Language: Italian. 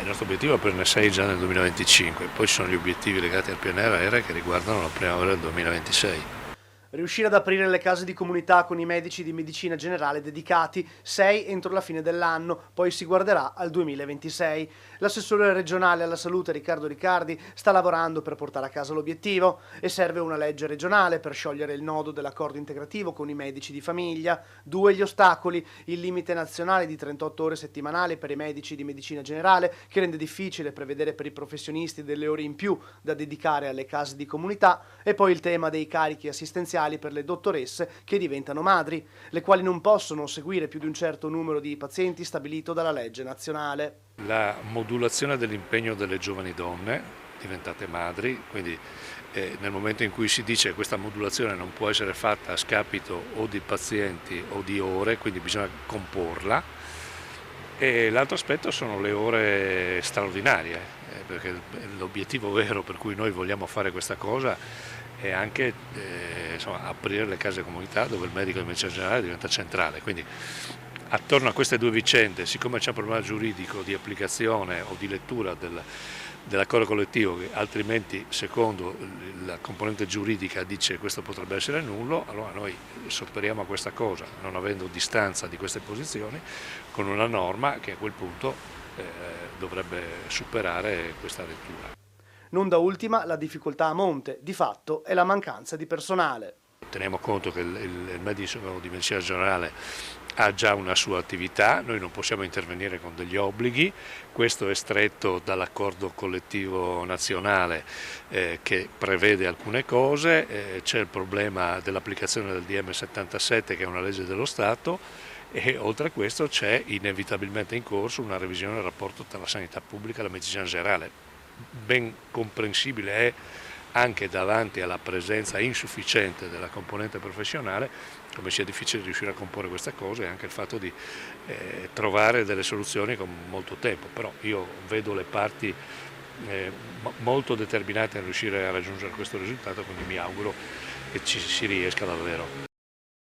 Il nostro obiettivo è aprirne 6 già nel 2025, poi ci sono gli obiettivi legati al PNRR che riguardano la primavera del 2026. Riuscire ad aprire le case di comunità con i medici di medicina generale dedicati, 6 entro la fine dell'anno, poi si guarderà al 2026. L'assessore regionale alla salute Riccardo Riccardi sta lavorando per portare a casa l'obiettivo e serve una legge regionale per sciogliere il nodo dell'accordo integrativo con i medici di famiglia. 2 gli ostacoli: il limite nazionale di 38 ore settimanali per i medici di medicina generale, che rende difficile prevedere per i professionisti delle ore in più da dedicare alle case di comunità, e poi il tema dei carichi assistenziali per le dottoresse che diventano madri, le quali non possono seguire più di un certo numero di pazienti stabilito dalla legge nazionale. La modulazione dell'impegno delle giovani donne diventate madri, quindi nel momento in cui si dice che questa modulazione non può essere fatta a scapito o di pazienti o di ore, quindi bisogna comporla. E l'altro aspetto sono le ore straordinarie, perché l'obiettivo vero per cui noi vogliamo fare questa cosa è anche aprire le case comunità dove il medico di medicina generale diventa centrale. Quindi attorno a queste due vicende, siccome c'è un problema giuridico di applicazione o di lettura dell'accordo collettivo, che altrimenti secondo la componente giuridica dice che questo potrebbe essere nullo, allora noi sopperiamo a questa cosa, non avendo distanza di queste posizioni, con una norma che a quel punto dovrebbe superare questa lettura. Non da ultima la difficoltà a monte, di fatto, è la mancanza di personale. Teniamo conto che il medico di medicina generale ha già una sua attività, noi non possiamo intervenire con degli obblighi, questo è stretto dall'accordo collettivo nazionale che prevede alcune cose, c'è il problema dell'applicazione del DM 77 che è una legge dello Stato, e oltre a questo c'è inevitabilmente in corso una revisione del rapporto tra la sanità pubblica e la medicina generale. Ben comprensibile è anche davanti alla presenza insufficiente della componente professionale come sia difficile riuscire a comporre queste cose, e anche il fatto di trovare delle soluzioni con molto tempo, però io vedo le parti molto determinate a riuscire a raggiungere questo risultato, quindi mi auguro che ci si riesca davvero.